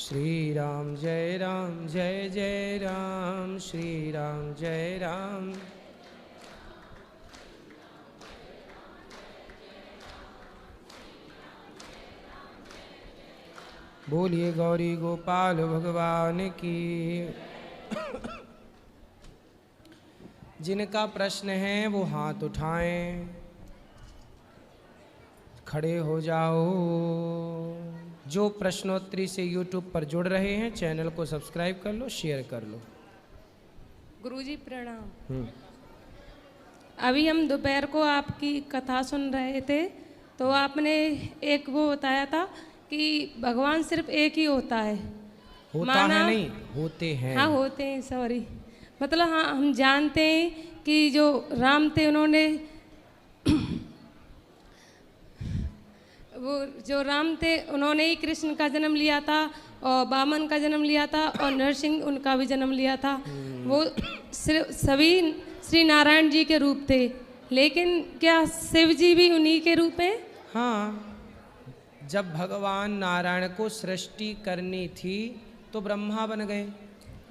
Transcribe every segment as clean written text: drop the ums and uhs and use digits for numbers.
श्री राम जय जय राम, श्री राम जय राम। बोलिए गौरी गोपाल भगवान की। जिनका प्रश्न है वो हाथ उठाएं, खड़े हो जाओ। जो प्रश्नोत्तरी से YouTube पर जुड़ रहे हैं चैनल को सब्सक्राइब कर लो, शेयर कर लो। गुरुजी प्रणाम। अभी हम दोपहर को आपकी कथा सुन रहे थे, तो आपने एक वो बताया था कि भगवान सिर्फ एक ही होता है। होता है नहीं, होते हैं। हाँ होते हैं, सॉरी। मतलब हाँ, हम जानते हैं कि जो राम थे उन्होंने वो जो राम थे उन्होंने ही कृष्ण का जन्म लिया था और वामन का जन्म लिया था और नरसिंह उनका भी जन्म लिया था। वो सिर्फ सभी श्री नारायण जी के रूप थे, लेकिन क्या शिव जी भी उन्हीं के रूप हैं? हाँ, जब भगवान नारायण को सृष्टि करनी थी तो ब्रह्मा बन गए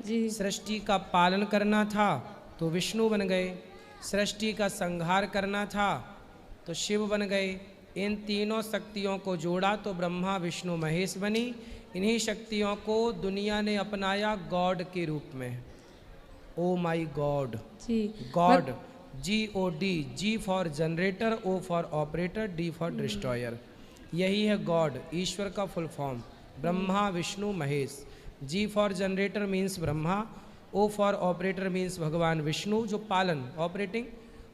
जी। सृष्टि का पालन करना था तो विष्णु बन गए, सृष्टि का संहार करना था तो शिव बन गए। इन तीनों शक्तियों को जोड़ा तो ब्रह्मा विष्णु महेश बनी। इन्हीं शक्तियों को दुनिया ने अपनाया गॉड के रूप में। Oh my God ji. God, GOD, G for generator, O for operator, D for destroyer. यही है गॉड, ईश्वर का full form. Brahma Vishnu Mahesh. G for generator means Brahma, O for operator means भगवान विष्णु जो पालन ऑपरेटिंग,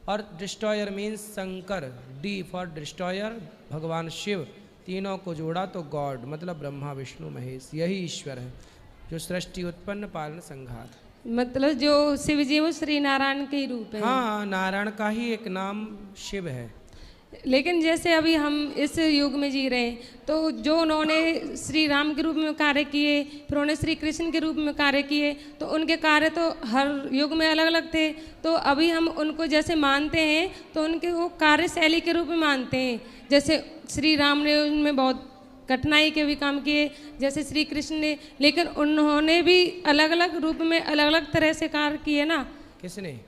और destroyer means Shankar, D for destroyer भगवान शिव। तीनों को जोड़ा तो गॉड मतलब ब्रह्मा विष्णु महेश। यही ईश्वर है जो सृष्टि उत्पन्न पालन संहार। मतलब जो शिव जी वो श्री नारायण के ही रूप है। हाँ, नारायण का ही एक नाम शिव है। लेकिन जैसे अभी हम इस युग में जी रहे हैं, तो जो उन्होंने श्री राम के रूप में कार्य किए, फिर उन्होंने श्री कृष्ण के रूप में कार्य किए, तो उनके कार्य तो हर युग में अलग अलग थे। तो अभी हम उनको जैसे मानते हैं तो उनके वो कार्यशैली के रूप में मानते हैं। जैसे श्री राम ने उनमें बहुत कठिनाई के भी काम किए, जैसे श्री कृष्ण ने, लेकिन उन्होंने भी अलग अलग रूप में अलग अलग तरह से कार्य किए ना। किसने?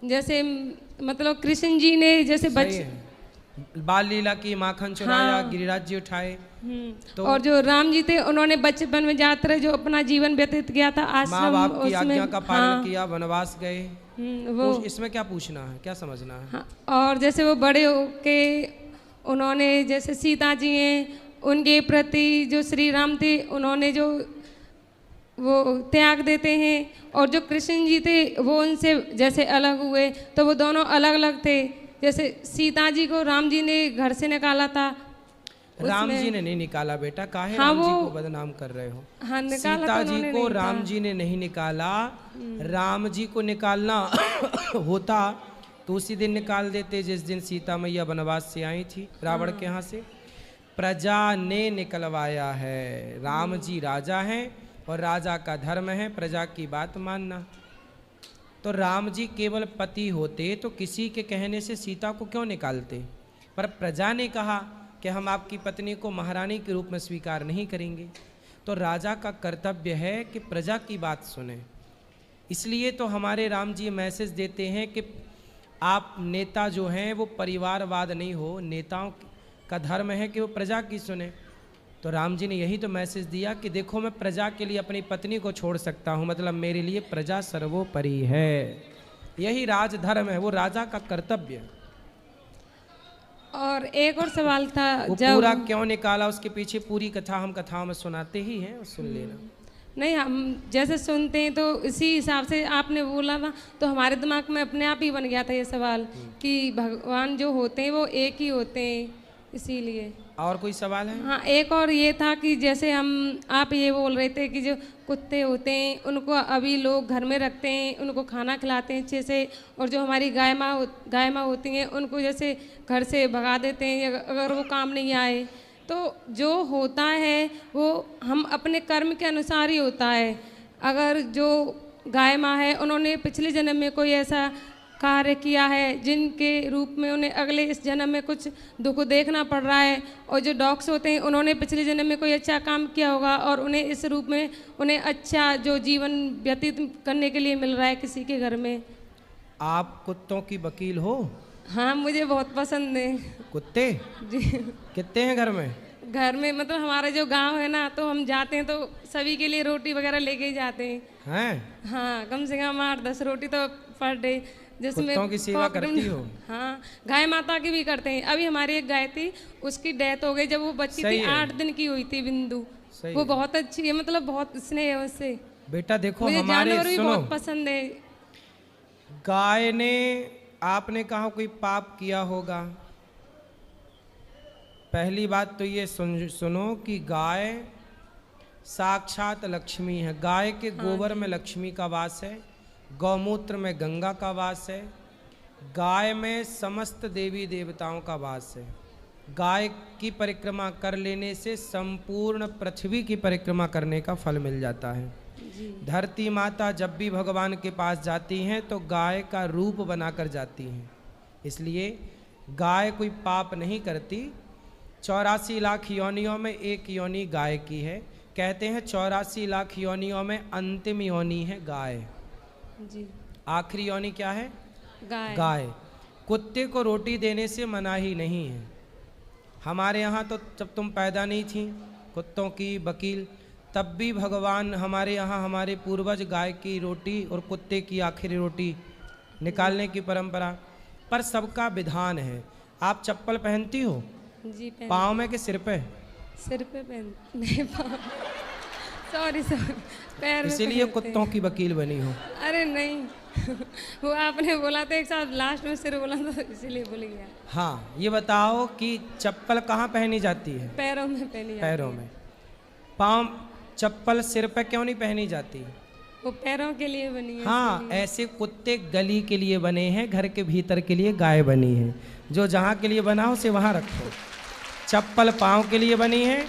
जैसे मतलब कृष्ण जी ने जैसे बाल लीला की, माखन चुराया, हाँ। गिरिराज जी उठाए। तो और जो राम जी थे उन्होंने बचपन में जाते रहे, जो अपना जीवन व्यतीत किया था आश्रम, माँ बाप की आज्ञा का पालन, हाँ। किया, वनवास गए। वो इसमें क्या पूछना है, क्या समझना है? हाँ। और जैसे वो बड़े होके उन्होंने जैसे सीता जी हैं उनके प्रति जो श्री राम थे उन्होंने जो वो त्याग देते हैं, और जो कृष्ण जी थे वो उनसे जैसे अलग हुए, तो वो दोनों अलग अलग थे। जैसे सीता जी को राम जी ने घर से निकाला था। राम जी ने नहीं निकाला बेटा, काहे हाँ, राम जी को बदनाम कर रहे हो? हाँ, सीता जी को राम जी ने नहीं निकाला। राम जी को निकालना होता तो उसी दिन निकाल देते जिस दिन सीता मैया वनवास से आई थी रावण के यहाँ से। प्रजा ने निकलवाया है। राम जी राजा हैं और राजा का धर्म है प्रजा की बात मानना। तो राम जी केवल पति होते तो किसी के कहने से सीता को क्यों निकालते? पर प्रजा ने कहा कि हम आपकी पत्नी को महारानी के रूप में स्वीकार नहीं करेंगे। तो राजा का कर्तव्य है कि प्रजा की बात सुने। इसलिए तो हमारे राम जी मैसेज देते हैं कि आप नेता जो हैं वो परिवारवाद नहीं हो, नेताओं का धर्म है कि वो प्रजा की सुने। तो राम जी ने यही तो मैसेज दिया कि देखो मैं प्रजा के लिए अपनी पत्नी को छोड़ सकता हूँ, मतलब मेरे लिए प्रजा सर्वोपरि है। यही राजधर्म है, वो राजा का कर्तव्य। और एक और सवाल था, वो जब पूरा क्यों निकाला उसके पीछे पूरी कथा हम कथाओं में सुनाते ही हैं, सुन लेना। नहीं, हम जैसे सुनते हैं तो इसी हिसाब से आपने बोला ना, तो हमारे दिमाग में अपने आप ही बन गया था ये सवाल कि भगवान जो होते हैं वो एक ही होते हैं, इसीलिए। और कोई सवाल है? हाँ, एक और ये था कि जैसे आप ये बोल रहे थे कि जो कुत्ते होते हैं उनको अभी लोग घर में रखते हैं, उनको खाना खिलाते हैं अच्छे से, और जो हमारी गाय माँ होती हैं उनको जैसे घर से भगा देते हैं अगर वो काम नहीं आए। तो जो होता है वो हम अपने कर्म के अनुसार ही होता है। अगर जो गाय माँ है उन्होंने पिछले जन्म में कोई ऐसा कार्य किया है, जिनके रूप में उन्हें अगले इस जन्म में कुछ दुख देखना पड़ रहा है, और जो डॉग्स होते हैं उन्होंने पिछले जन्म में कोई अच्छा काम किया होगा और उन्हें इस रूप में उन्हें अच्छा जो जीवन व्यतीत करने के लिए मिल रहा है किसी के घर में। आप कुत्तों की वकील हो? हाँ, मुझे बहुत पसंद है कुत्ते। जी। कितने हैं घर में? घर में मतलब हमारा जो गांव है ना, तो हम जाते हैं तो सभी के लिए रोटी वगैरह लेके ही जाते हैं। हाँ, कम से कम 8-10 रोटी तो पर डे। जिसमें कुत्तों की सेवा करती हो? हाँ, गाय माता की भी करते हैं। अभी हमारी एक गाय थी, उसकी डेथ हो गई जब वो बच्ची थी, 8 दिन की हुई थी, बिंदु। वो बहुत अच्छी है, मतलब बहुत स्नेह है उससे। बेटा देखो, मुझे हमारे जानवर भी बहुत पसंद है। गाय ने, आपने कहा कोई पाप किया होगा। पहली बात तो ये सुनो कि गाय साक्षात लक्ष्मी है। गाय के गोबर में लक्ष्मी का वास है, गौमूत्र में गंगा का वास है, गाय में समस्त देवी देवताओं का वास है। गाय की परिक्रमा कर लेने से संपूर्ण पृथ्वी की परिक्रमा करने का फल मिल जाता है। धरती माता जब भी भगवान के पास जाती हैं तो गाय का रूप बनाकर जाती हैं, इसलिए गाय कोई पाप नहीं करती। 84 लाख योनियों में एक योनि गाय की है। कहते हैं 84 लाख योनियों में अंतिम योनि है गाय जी। आखिरी योनि क्या है? गाय। कुत्ते को रोटी देने से मनाही नहीं है। हमारे यहाँ तो जब तुम पैदा नहीं थी कुत्तों की वकील, तब भी भगवान हमारे यहाँ, हमारे पूर्वज गाय की रोटी और कुत्ते की आखिरी रोटी निकालने की परंपरा, पर सबका विधान है। आप चप्पल पहनती हो? जी, पाँव में कि सिर पे? सिर पे पहन, नहीं पाँव। सॉरी पैर में। इसीलिए कुत्तों की वकील बनी हो? अरे नहीं, वो आपने बोला था एक साथ, लास्ट में सिर बोला था इसीलिए भूल गया। हाँ, ये बताओ कि चप्पल कहाँ पहनी जाती है? पैरों में पहनी जाती है। पैरों में। पाँव, चप्पल सिर पे क्यों नहीं पहनी जाती? वो पैरों के लिए बनी है। हाँ, ऐसे कुत्ते गली के लिए बने हैं, घर के भीतर के लिए गाय बनी है। जो जहाँ के लिए बना हो उसे वहाँ रखो। चप्पल पाँव के लिए बनी है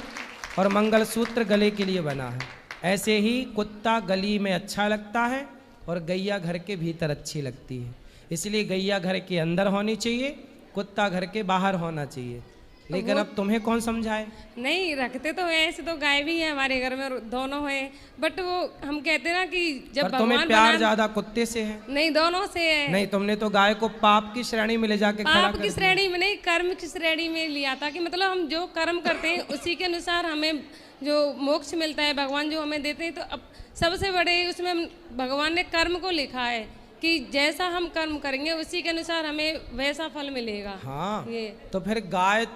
और मंगलसूत्र गले के लिए बना है। ऐसे ही कुत्ता गली में अच्छा लगता है और गैया घर के भीतर अच्छी लगती है। इसलिए गैया घर के अंदर होनी चाहिए, कुत्ता घर के बाहर होना चाहिए। लेकिन अब तुम्हें कौन समझाए? नहीं, रखते तो है, ऐसे तो गाय भी है हमारे घर में, दोनों है, बट वो हम कहते हैं ना कि जब भगवान तुम्हें प्यार ज्यादा कुत्ते से है? नहीं, दोनों से है। नहीं, तुमने तो गाय को पाप की श्रेणी में ले जाके खड़ा कर दिया। पाप की श्रेणी में नहीं, कर्म की श्रेणी में लिया था कि मतलब हम जो कर्म करते हैं उसी के अनुसार हमें जो मोक्ष मिलता है, भगवान जो हमें देते हैं। तो अब सबसे बड़े उसमें भगवान ने कर्म को लिखा है कि जैसा हम कर्म करेंगे उसी के अनुसार हमें वैसा फल मिलेगा। हाँ, ये तो फिर गाय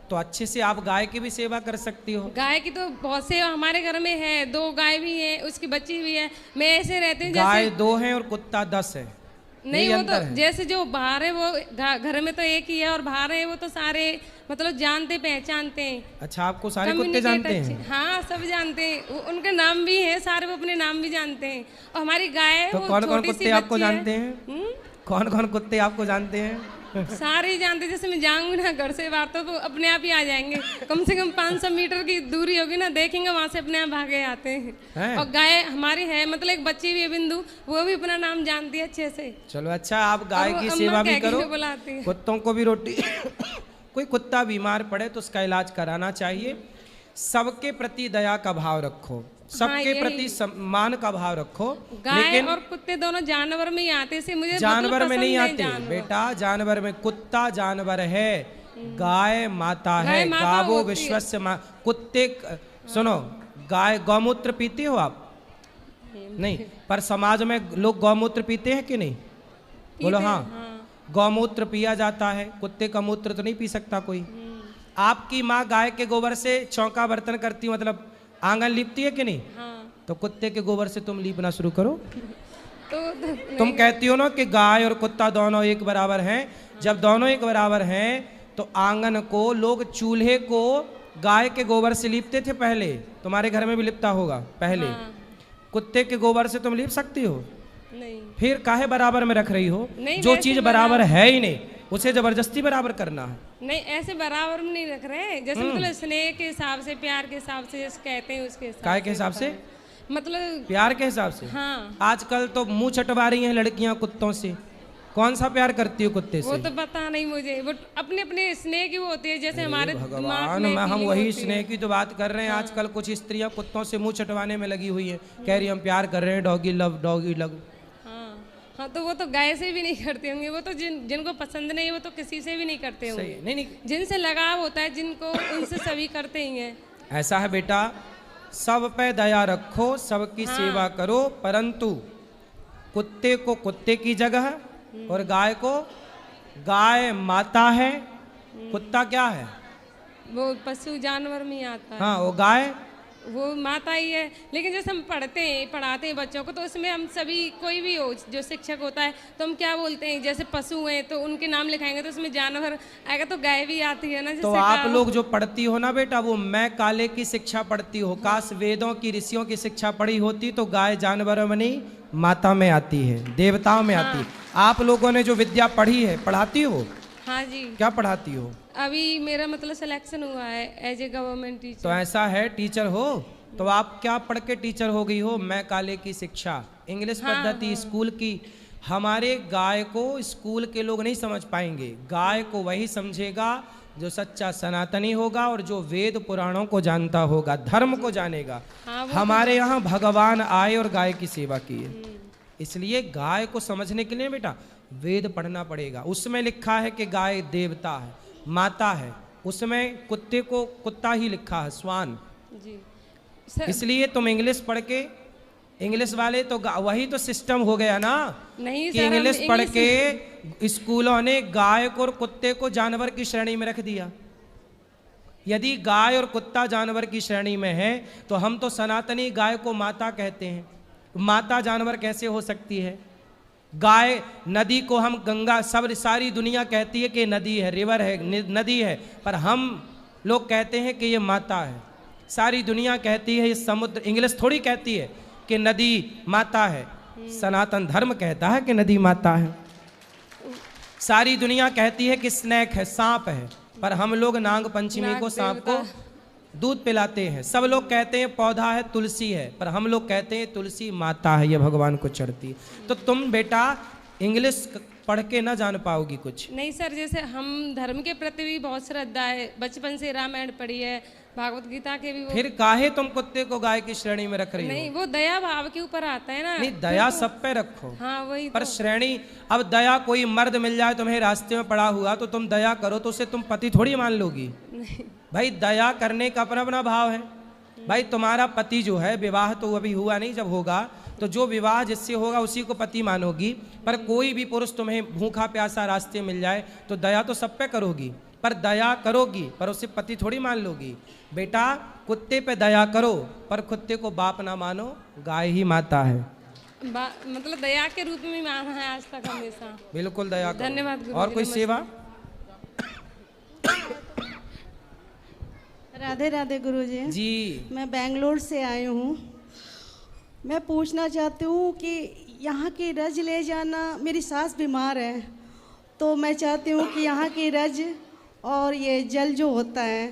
तो अच्छे से आप गाय की भी सेवा कर सकती हो। गाय की तो बहुत सेवा हमारे घर में है, 2 गाय भी है, उसकी बच्ची भी है। मैं ऐसे रहती हूँ गाय 2 हैं और कुत्ता 10 है। नहीं, वो तो जैसे जो बाहर है वो घर में तो एक ही है, और बाहर है वो तो सारे मतलब जानते पहचानते हैं। अच्छा, आपको सारे कुत्ते जानते हैं? हाँ, सब जानते हैं, उनके नाम भी है सारे, वो अपने नाम भी जानते हैं। और हमारी गाय तो कौन कौन कुत्ते आपको जानते हैं? कौन कौन कुत्ते आपको जानते हैं? सारे ही जानते। जैसे मैं जाऊंगी ना घर से बाहर तो अपने आप ही आ जाएंगे। कम से कम 500 मीटर की दूरी होगी ना, देखेंगे वहां से अपने आप भागे आते हैं। और गाय हमारी है, मतलब एक बच्ची भी है बिंदु, वो भी अपना नाम जानती है अच्छे से। चलो अच्छा, आप गाय की सेवा भी करो, कुत्तों को भी रोटी कोई कुत्ता बीमार पड़े तो उसका इलाज कराना चाहिए। सबके प्रति दया का भाव रखो, सबके प्रति सम्मान का भाव रखो। गाय और कुत्ते दोनों जानवर में ही आते से मुझे जानवर में नहीं आते बेटा, जानवर में कुत्ता जानवर है, गाय माता है। गावो विश्वस्य मां। कुत्ते सुनो, गाय गौमूत्र पीती हो आप? नहीं, पर समाज में लोग गौमूत्र पीते हैं कि नहीं? बोलो हाँ, गौमूत्र पिया जाता है। कुत्ते का मूत्र तो नहीं पी सकता कोई। आपकी माँ गाय के गोबर से चौका बर्तन करती, मतलब आंगन लीपती है कि नहीं? हाँ। तो कुत्ते के गोबर से तुम लीपना शुरू करो। तो तुम कहती हो ना कि गाय और कुत्ता दोनों एक बराबर हैं। जब दोनों एक बराबर हैं तो आंगन को, लोग चूल्हे को गाय के गोबर से लीपते थे पहले। तुम्हारे घर में भी लिपता होगा पहले। हाँ। कुत्ते के गोबर से तुम लीप सकती हो? नहीं। फिर काहे बराबर में रख रही हो? जो चीज बराबर है ही नहीं उसे जबरदस्ती बराबर करना है। नहीं, ऐसे बराबर में नहीं रख रहे, जैसे मतलब स्नेह के हिसाब से, प्यार के हिसाब से कहते हैं, उसके हिसाब काय के हिसाब से, मतलब प्यार के हिसाब से। हाँ। आजकल तो मुंह चटवा रही हैं लड़कियां कुत्तों से। कौन सा प्यार करती हो कुत्ते से? वो तो पता नहीं मुझे, वो अपने अपने स्नेह की वो होती है, जैसे हमारे भगवान, हम वही स्नेह की तो बात कर रहे हैं। आजकल कुछ स्त्रियां कुत्तों से मुंह चटवाने में लगी हुई है, कह रही हम प्यार कर रहे हैं, डॉगी लव डॉगी लव। हाँ तो वो तो गाय से भी नहीं करते होंगे, वो तो जिनको पसंद नहीं है वो तो किसी से भी नहीं करते होंगे। नहीं, जिनसे लगाव होता है जिनको, उनसे सभी करते ही हैं। ऐसा है बेटा, सब पे दया रखो, सबकी सेवा करो, परंतु कुत्ते को कुत्ते की जगह और गाय को, गाय माता है, कुत्ता क्या है? वो पशु जानवर में आता है। हाँ, वो गाय वो माता ही है। लेकिन जैसे हम पढ़ाते हैं बच्चों को, तो उसमें हम सभी, कोई भी हो जो शिक्षक होता है, तो हम क्या बोलते हैं, जैसे पशु हैं तो उनके नाम लिखाएंगे, तो उसमें जानवर आएगा, तो गाय भी आती है ना। तो आप लोग जो पढ़ती हो ना बेटा, वो मैं काले की शिक्षा पढ़ती हो। काश वेदों की, ऋषियों की शिक्षा पढ़ी होती तो गाय जानवरों में नहीं, माता में आती है, देवताओं में आती है। आप लोगों ने जो विद्या पढ़ी है, पढ़ाती हो? हाँ जी। क्या पढ़ाती हो? अभी मेरा मतलब सिलेक्शन हुआ है एज ए गवर्नमेंट टीचर। तो ऐसा है, टीचर हो तो आप क्या पढ़ के टीचर हो गई हो? मैं काले की शिक्षा, इंग्लिश पद्धति, स्कूल की। हमारे गाय को स्कूल के लोग नहीं समझ पाएंगे। गाय को वही समझेगा जो सच्चा सनातनी होगा और जो वेद पुराणों को जानता होगा, धर्म को जानेगा। हमारे यहाँ भगवान आए और गाय की सेवा किए, इसलिए गाय को समझने के लिए बेटा वेद पढ़ना पड़ेगा। उसमें लिखा है कि गाय देवता है, माता है। उसमें कुत्ते को कुत्ता ही लिखा है, स्वान जी। इसलिए तुम इंग्लिश पढ़ के, इंग्लिश वाले तो वही तो सिस्टम हो गया ना, नहीं कि इंग्लिश पढ़ के स्कूलों ने गाय को और कुत्ते को जानवर की श्रेणी में रख दिया। यदि गाय और कुत्ता जानवर की श्रेणी में है तो हम तो सनातनी गाय को माता कहते हैं। माता जानवर कैसे हो सकती है? गाय, नदी को हम गंगा, सब सारी दुनिया कहती है कि नदी है, रिवर है, नदी है, पर हम लोग कहते हैं कि ये माता है। सारी दुनिया कहती है ये समुद्र, इंग्लिश थोड़ी कहती है कि नदी माता है। सनातन धर्म कहता है कि नदी माता है। सारी दुनिया कहती है कि स्नेक है, सांप है, पर हम लोग नाग पंचमी को सांप को दूध पिलाते हैं। सब लोग कहते हैं पौधा है, तुलसी है, पर हम लोग कहते हैं तुलसी माता है, ये भगवान को चढ़ती है। तो तुम बेटा इंग्लिश पढ़ के ना जान पाओगी कुछ। नहीं सर, जैसे हम धर्म के प्रति भी बहुत श्रद्धा है, बचपन से रामायण पढ़ी है, भागवत गीता के भी। फिर काहे तुम कुत्ते को गाय की श्रेणी में रख रही हो? नहीं, वो दया भाव के ऊपर आता है ना। नहीं, दया सब पे रखो। हाँ वही पर श्रेणी, अब दया, कोई मर्द मिल जाए तुम्हें रास्ते में पड़ा हुआ तो तुम दया करो तो उसे तुम पति थोड़ी मान लोगी। भाई दया करने का अपना अपना भाव है। भाई तुम्हारा पति जो है, विवाह तो अभी हुआ नहीं, जब होगा तो जो विवाह जिससे होगा उसी को पति मानोगी। पर कोई भी पुरुष तुम्हें भूखा प्यासा रास्ते मिल जाए तो दया तो सब पे करोगी, पर दया करोगी पर उसे पति थोड़ी मान लोगी। बेटा कुत्ते पे दया करो, पर कुत्ते को बाप ना मानो, गाय ही माता है। मतलब दया के रूप में माना है आज तक, हमेशा। बिल्कुल दया करो। धन्यवाद। और कोई सेवा? राधे राधे गुरुजी जी। मैं बेंगलोर से आई हूँ। मैं पूछना चाहती हूँ कि यहाँ की रज ले जाना, मेरी सास बीमार है तो मैं चाहती हूँ कि यहाँ की रज और ये जल जो होता है,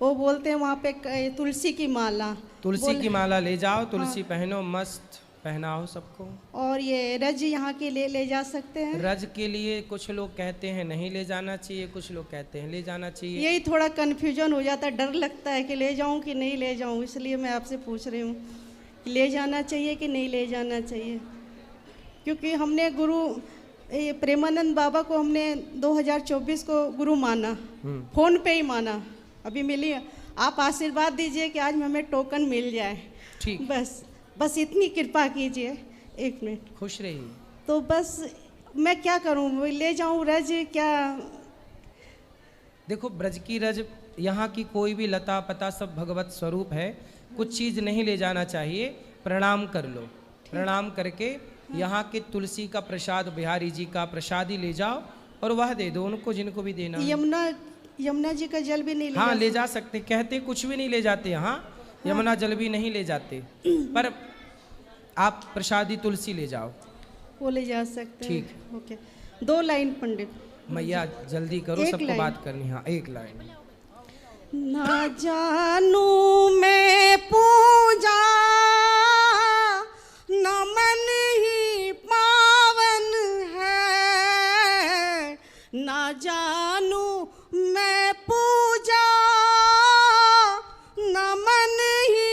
वो बोलते हैं वहाँ पे तुलसी की माला, तुलसी की माला ले जाओ, तुलसी पहनो, मस्त पहनाओ सबको। और ये रज यहाँ के ले जा सकते हैं? रज के लिए कुछ लोग कहते हैं नहीं ले जाना चाहिए, कुछ लोग कहते हैं ले जाना चाहिए। यही थोड़ा कन्फ्यूजन हो जाता है, डर लगता है कि ले जाऊँ कि नहीं ले जाऊँ, इसलिए मैं आपसे पूछ रही हूँ कि ले जाना चाहिए कि नहीं ले जाना चाहिए। क्योंकि हमने गुरु प्रेमानंद बाबा को हमने 2024 को गुरु माना, फोन पे ही माना, अभी मिली। आप आशीर्वाद दीजिए कि आज हमें टोकन मिल जाए। ठीक, बस इतनी कृपा कीजिए। एक मिनट, खुश रहिए। तो बस मैं क्या करूं, ले जाऊं रज? क्या देखो, ब्रज की रज, यहाँ की कोई भी लता पता सब भगवत स्वरूप है। कुछ चीज नहीं ले जाना चाहिए, प्रणाम कर लो। प्रणाम करके यहाँ के तुलसी का प्रसाद, बिहारी जी का प्रसाद ही ले जाओ और वह दे दो उनको, जिनको भी देना। यमुना जी का जल भी नहीं ले? हाँ ले जा सकते, कहते कुछ भी नहीं ले जाते यहाँ। यमुना जल भी नहीं ले जाते, पर आप प्रसादी तुलसी ले जाओ, वो ले जा सकते हैं। ठीक, ओके। 2 लाइन पंडित। मैया जल्दी करो, सबको बात करनी। हाँ 1 लाइन। ना जानू मैं पूजा न मन ही पावन है, मानू मैं पूजा, नमन ही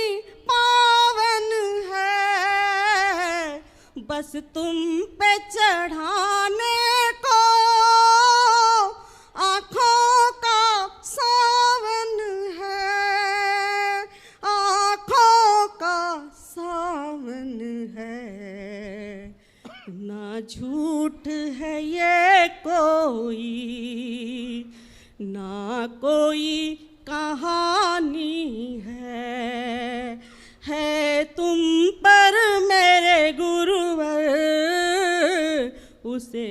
पावन है, बस तुम पे चढ़ाने को आँखों का सावन है, आँखों का सावन है। ना झूठ है ये कोई, ना कोई कहानी है तुम पर मेरे गुरुवर, उसे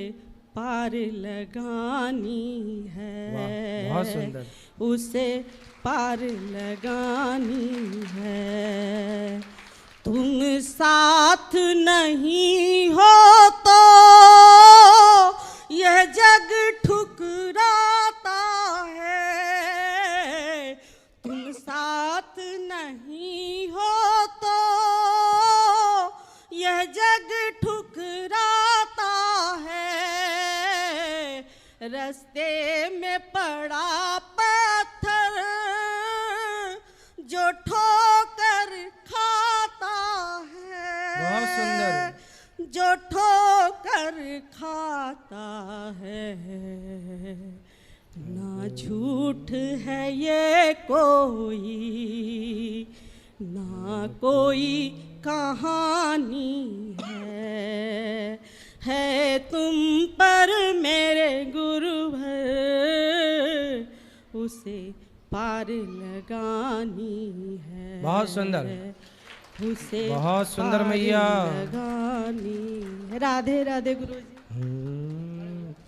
पार लगानी है। बहुत सुंदर। उसे पार लगानी है। तुम साथ नहीं हो तो यह जग ठुकराता है, तुम साथ नहीं हो तो यह जग ठुकराता है, रास्ते में पड़ा पत्थर जो ठोकर खाता है, बहुत सुंदर। जो ठोकर खाता है। ना झूठ है ये कोई, ना कोई कहानी है तुम पर मेरे गुरुवर, उसे पार लगानी है। बहुत सुंदर, उसे बहुत सुंदर मैया। लगानी। राधे राधे गुरुजी।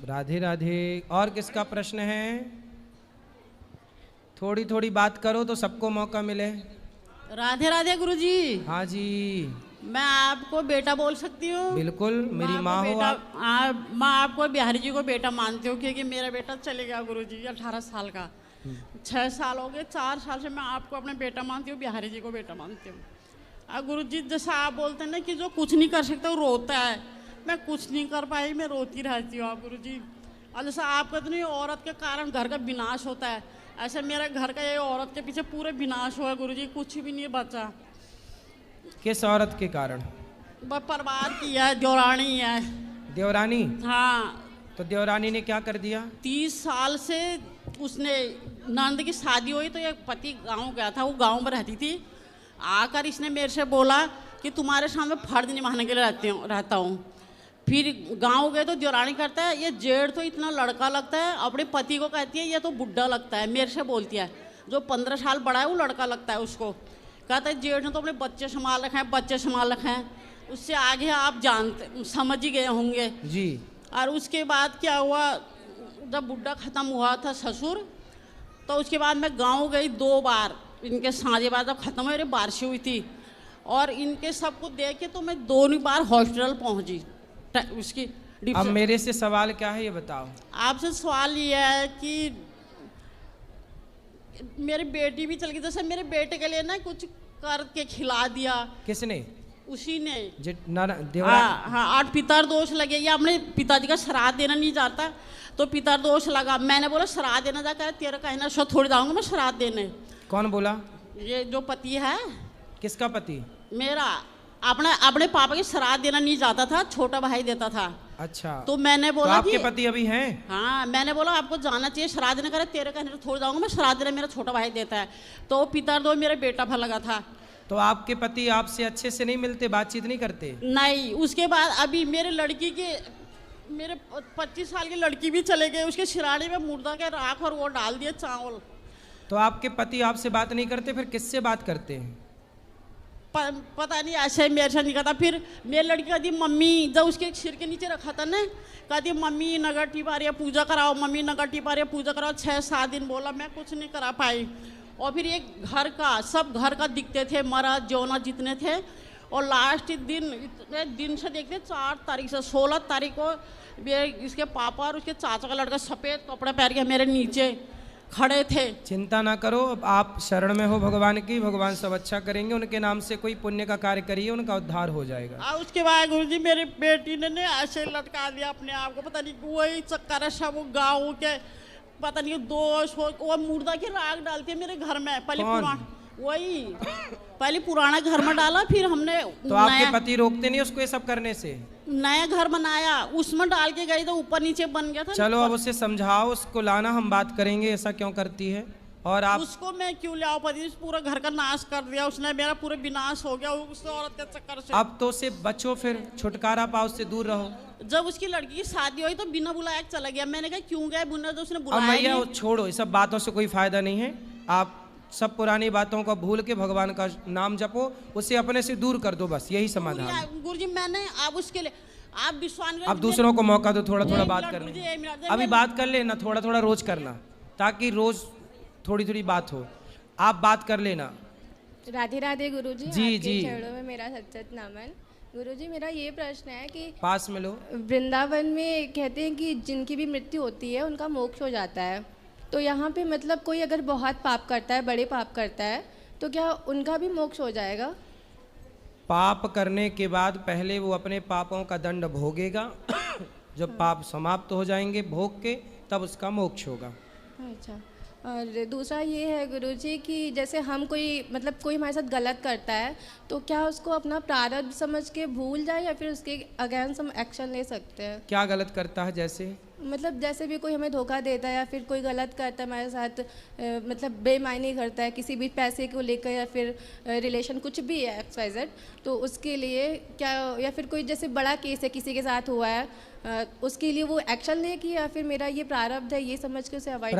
राधे राधे। और किसका प्रश्न है? थोड़ी थोड़ी बात करो तो सबको मौका मिले। राधे राधे गुरुजी। हाँ जी, मैं आपको बेटा बोल सकती हूँ? बिल्कुल, मेरी माँ हो आप। मैं आपको बिहारी जी को बेटा मानती हूँ, क्योंकि मेरा बेटा चले गया गुरुजी 18 साल का। 6 साल हो गए, 4 साल से मैं आपको अपने बेटा मानती हूँ, बिहारी जी को बेटा मानती हूँ। गुरुजी जैसा आप बोलते हैं ना कि जो कुछ नहीं कर सकता वो रोता है, मैं कुछ नहीं कर पाई, मैं रोती रहती हूँ। आप गुरुजी, और जैसा आप कहते नहीं औरत के कारण घर का विनाश होता है, ऐसे मेरे घर का ये औरत के पीछे पूरे विनाश हुआ गुरुजी, कुछ भी नहीं बचा। किस औरत के कारण? परिवार की है, देवरानी है। देवरानी? हाँ। तो देवरानी ने क्या कर दिया? 30 साल से उसने नंद की शादी हुई तो एक पति गांव गया था, वो गांव में रहती थी। आकर इसने मेरे से बोला कि तुम्हारे सामने फर्ज निभाने के लिए रहता हूँ। फिर गांव गए तो देवरानी करता है, ये जेठ तो इतना लड़का लगता है, अपने पति को कहती है ये तो बुढ़ा लगता है। मेरे से बोलती है, जो 15 साल बड़ा है वो लड़का लगता है उसको। कहता है जेठ ने तो अपने बच्चे संभाल रखे हैं, बच्चे संभाल रखे हैं, उससे आगे आप जानते समझ ही गए होंगे जी। और उसके बाद क्या हुआ, जब बुढ़ा ख़त्म हुआ था ससुर, तो उसके बाद मैं गांव गई 2 बार। इनके साझे बाद जब ख़त्म हुई, बारिश हुई थी, और इनके सबको देख के तो मैं 2 बार हॉस्पिटल पहुंची। उसकी अब मेरे से सवाल क्या है ये बताओ। आपसे सवाल ये है कि मेरी बेटी भी चल गई, जैसे मेरे बेटे के लिए ना कुछ करके खिला दिया। किसने? उसी ने। हाँ, 8 पितर दोष लगे, या अपने पिताजी का श्राद्ध देना नहीं जाता तो पितर दोष लगा। मैंने बोला श्राद्ध देना जाकर तेरा कहना सो थोड़ी जाऊंगा मैं श्राद्ध देने। कौन बोला? ये जो पति है। किसका पति? मेरा। अपने पापा के श्राद्ध देना नहीं जाता था, छोटा भाई देता था। अच्छा, तो मैंने बोला तो आपके पति अभी हैं? हाँ, मैंने बोला आपको जाना चाहिए, श्राद्ध न करे तेरे कहने तो थोड़ी जाऊंगा मैं, श्राद्ध देना मेरा छोटा भाई देता है। तो पितर दो मेरा बेटा भर लगा था। तो आपके पति आपसे अच्छे से नहीं मिलते, बातचीत नहीं करते? नहीं। उसके बाद अभी मेरे 25 साल की लड़की भी चले गए, उसके सिराने में मुर्दा के राख और वो डाल दिए चावल। तो आपके पति आपसे बात नहीं करते, फिर किससे बात करते हैं? पता नहीं, ऐसे मेरे से नहीं कहता। फिर मेरी लड़की कहती मम्मी, जब उसके सिर के नीचे रखा था ना, कहती मम्मी नगर टिपारिया पूजा कराओ, मम्मी नगर टिपारिया पूजा कराओ। 6-7 दिन बोला, मैं कुछ नहीं करा पाई। और फिर एक घर का, सब घर का दिखते थे, मर्द जौना जितने थे। और लास्ट दिन, इतने दिन से देखते 4 तारीख से 16 तारीख को इसके पापा और उसके चाचा का लड़का सफ़ेद कपड़े पहन के मेरे नीचे खड़े थे। चिंता ना करो, अब आप शरण में हो भगवान की, भगवान सब अच्छा करेंगे। उनके नाम से कोई पुण्य का कार्य करिए, उनका उद्धार हो जाएगा। और उसके बाद गुरुजी मेरी बेटी ने ऐसे लटका दिया अपने आप को, पता नहीं वही चक्कर है सब गाँव के पता नहीं दोष हो, वो मुर्दा की राख डालती है मेरे घर में। पहले वही पहले पुराना घर में डाला, फिर हमने तो आपके पति रोकते नहीं उसको ये सब करने से? नया घर बनाया, उसमें डाल के गई तो ऊपर नीचे बन गया था। चलो अब उसे समझाओ, उसको लाना, हम बात करेंगे ऐसा क्यों करती है। और आप उसको मैं क्यों लाऊं पति, पूरा घर का नाश कर दिया उसने, मेरा पूरा विनाश हो गया उस औरत के चक्कर से। अब तो उससे बचो, फिर छुटकारा पाओ, उससे दूर रहो। जब उसकी लड़की की शादी हुई तो बिना बुलाया चला गया। मैंने कहा क्यों गया, बुना तो उसने अब बुलाया मैया नहीं। छोड़ो, ये सब बातों से कोई फायदा नहीं है। आप सब पुरानी बातों को भूल के भगवान का नाम जपो, उसे अपने से दूर कर दो, बस यही समाधान है। गुरुजी मैंने आप उसके लिए आप विश्वास अब दूसरों को मौका दो थोड़ा थोड़ा बात करने। अभी बात कर लेना, थोड़ा थोड़ा रोज करना, ताकि रोज थोड़ी थोड़ी बात हो। आप बात कर लेना। राधे राधे गुरुजी। जी जी। चरणों में मेरा सच्चित नमन। गुरुजी मेरा ये प्रश्न है कि पास में लो। वृंदावन में कहते हैं कि जिनकी भी मृत्यु होती है उनका मोक्ष हो जाता है, तो यहाँ पे मतलब कोई अगर बहुत पाप करता है, बड़े पाप करता है, तो क्या उनका भी मोक्ष हो जाएगा? पाप करने के बाद पहले वो अपने पापों का दंड भोगेगा। जब पाप समाप्त हो जाएंगे भोग के, तब उसका मोक्ष होगा। अच्छा, और दूसरा ये है गुरुजी कि जैसे हम कोई हमारे साथ गलत करता है, तो क्या उसको अपना प्रारब्ध समझ के भूल जाए या फिर उसके अगेंस्ट हम एक्शन ले सकते हैं? क्या गलत करता है? जैसे मतलब जैसे भी कोई हमें धोखा देता है या फिर कोई गलत करता है हमारे साथ, मतलब बेईमानी करता है किसी भी पैसे को लेकर या फिर रिलेशन कुछ भी है XYZ, तो उसके लिए क्या, या फिर कोई जैसे बड़ा केस है किसी के साथ हुआ है, उसके लिए वो एक्शन ले कि या फिर मेरा ये प्रारब्ध है ये समझ के उसे अवॉइड